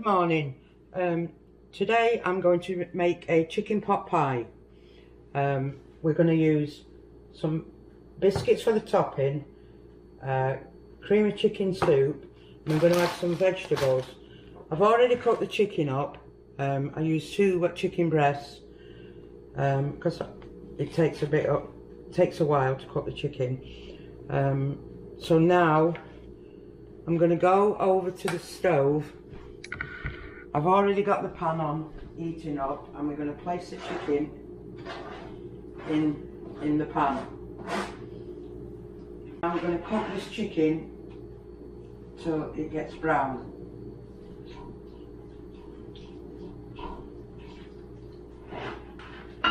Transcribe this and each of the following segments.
Morning. Today I'm going to make a chicken pot pie. We're going to use some biscuits for the topping, cream of chicken soup, and I'm going to add some vegetables. I've already cooked the chicken up. I used 2 chicken breasts because it takes a while to cook the chicken. So now I'm going to go over to the stove. I've already got the pan on, heating up, and we're going to place the chicken in the pan. I'm going to cook this chicken till it gets brown.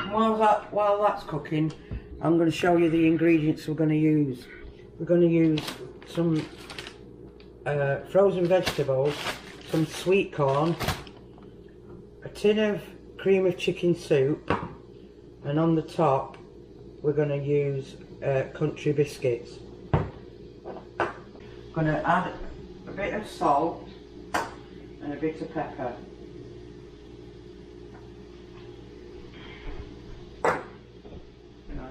While that's cooking, I'm going to show you the ingredients we're going to use. We're going to use some frozen vegetables, some sweet corn, a tin of cream of chicken soup, and on the top we're going to use country biscuits. I'm going to add a bit of salt and a bit of pepper.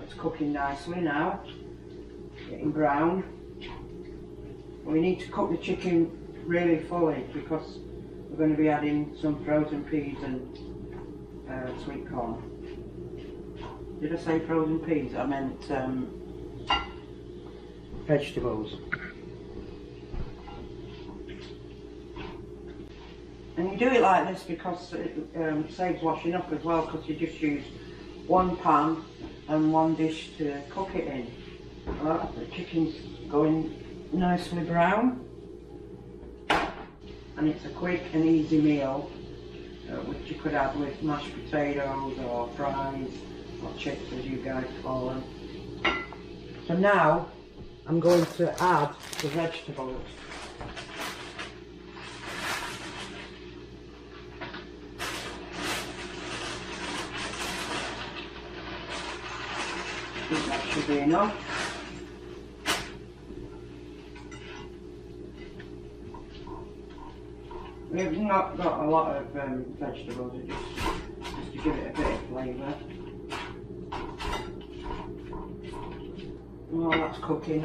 It's cooking nicely now, getting brown. We need to cook the chicken really fully because we're going to be adding some frozen peas and sweet corn. Did I say frozen peas? I meant vegetables. And you do it like this because it saves washing up as well, because you just use 1 pan and 1 dish to cook it in. Well, the chicken's going nicely brown, and it's a quick and easy meal which you could have with mashed potatoes or fries or chips, as you guys call them. So now I'm going to add the vegetables. I think that should be enough. We've not got a lot of vegetables, just to give it a bit of flavour. While that's cooking,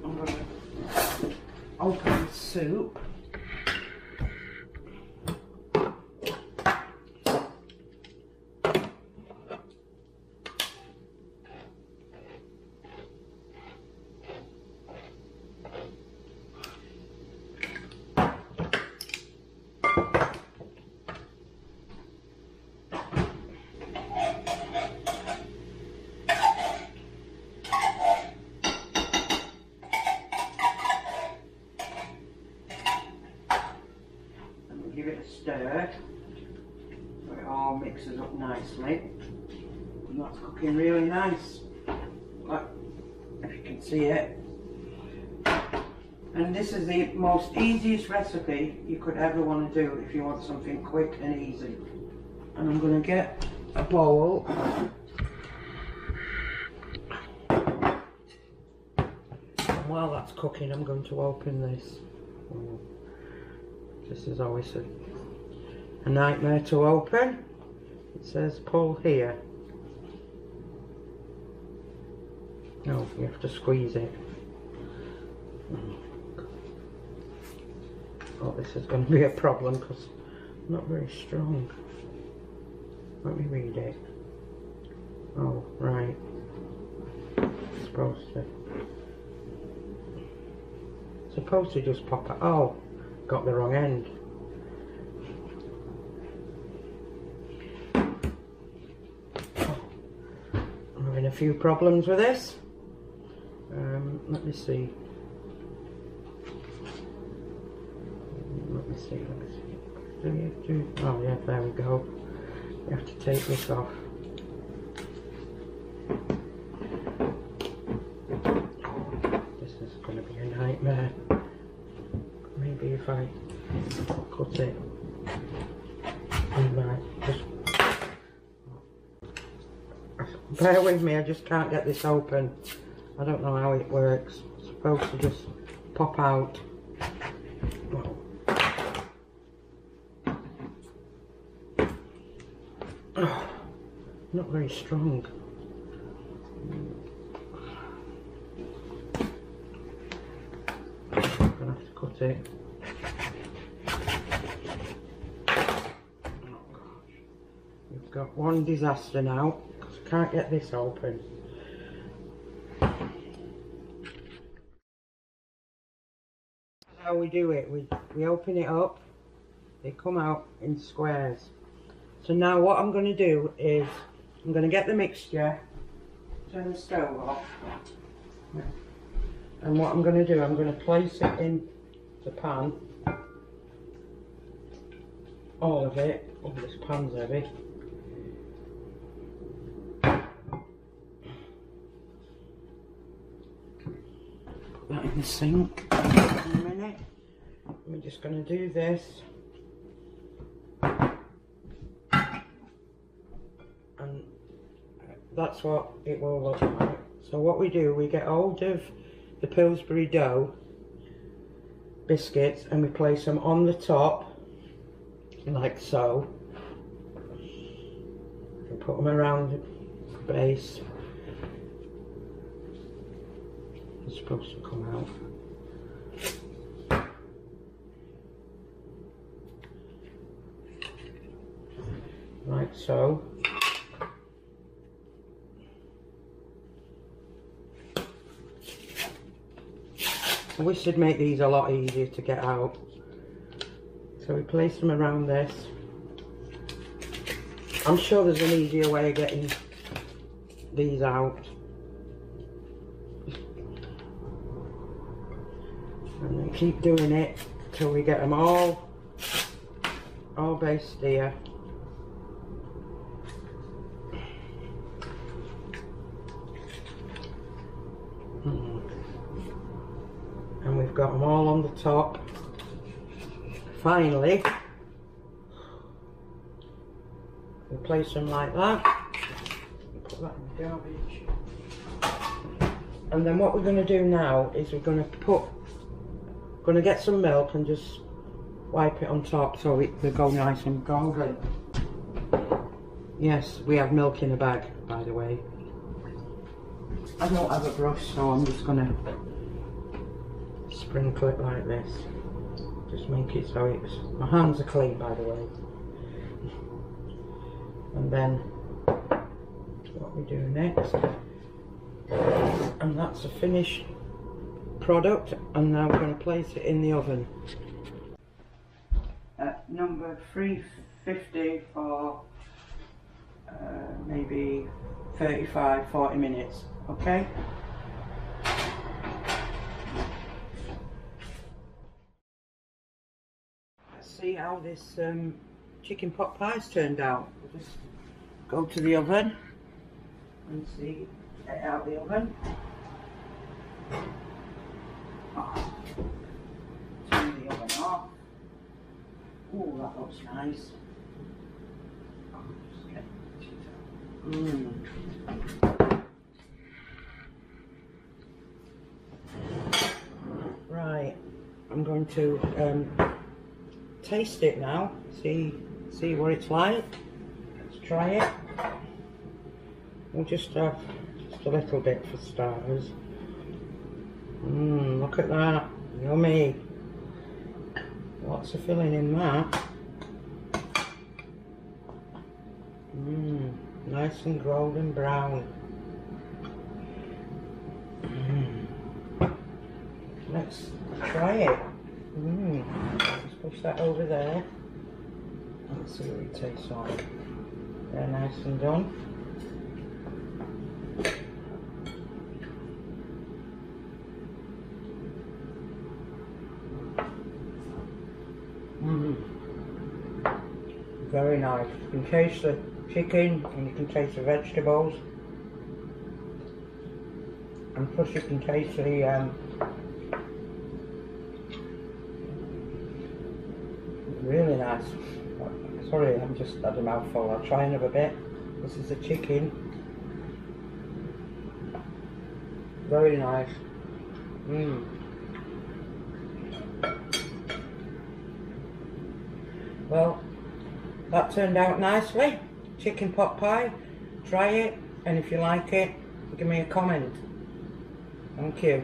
I'm going to open the soup. Give it a stir so it all mixes up nicely, and that's cooking really nice, like, if you can see it. And this is the most easiest recipe you could ever want to do if you want something quick and easy. And I'm going to get a bowl. And while that's cooking, I'm going to open this. This is always a nightmare to open. It says pull here. No, you have to squeeze it. Oh, this is going to be a problem because I'm not very strong. Let me read it. Oh, right. It's supposed to just pop it. Oh, got the wrong end. I'm having a few problems with this. Let me see. Do you have to? Oh yeah, there we go. You have to take this off. This is going to be a nightmare. Maybe if I cut it, I might just... Bear with me, I just can't get this open. I don't know how it works. It's supposed to just pop out. not very strong. I'm gonna have to cut it. Oh gosh. We've got one disaster now because I can't get this open. That's how we do it. We open it up, they come out in squares. So now what I'm going to do is I'm going to get the mixture, turn the stove off, and what I'm going to do, I'm going to place it in the pan, all of it. Oh, this pan's heavy. Put that in the sink in a minute. We're just going to do this. And that's what it will look like. So what we do, we get hold of the Pillsbury dough biscuits and we place them on the top, like so. And put them around the base. It's supposed to come out. Like so. I wish they'd make these a lot easier to get out. So we place them around this. I'm sure there's an easier way of getting these out. And then keep doing it till we get them all based here. And we've got them all on the top. Finally, we place them like that. Put that in the garbage. And then what we're going to do now is we're going to get some milk and just wipe it on top so they go nice and golden. Yes, we have milk in a bag, by the way. I don't have a brush, so I'm just going to sprinkle it like this. Just make it so it's... My hands are clean, by the way. And then what we do next, and that's a finished product, and now we're going to place it in the oven at number 350 for maybe 35-40 minutes. Okay. Let's see how this chicken pot pie's turned out. We'll just go to the oven and see it out the oven. Oh. Turn the oven off. Oh, that looks nice. Oh, just get it out. Right, I'm going to taste it now. See what it's like. Let's try it. We'll just have just a little bit for starters. Look at that. Yummy. Lots of filling in that. Nice and golden brown. Let's try it. Let's push that over there. Let's see what it tastes like. They're nice and done. Very nice. You can taste the chicken and you can taste the vegetables, and plus you can taste the really nice. Sorry, I'm just had a mouthful. I'll try another bit. This is the chicken. Very nice. Well, that turned out nicely. Chicken pot pie. Try it, and if you like it, give me a comment. Thank you.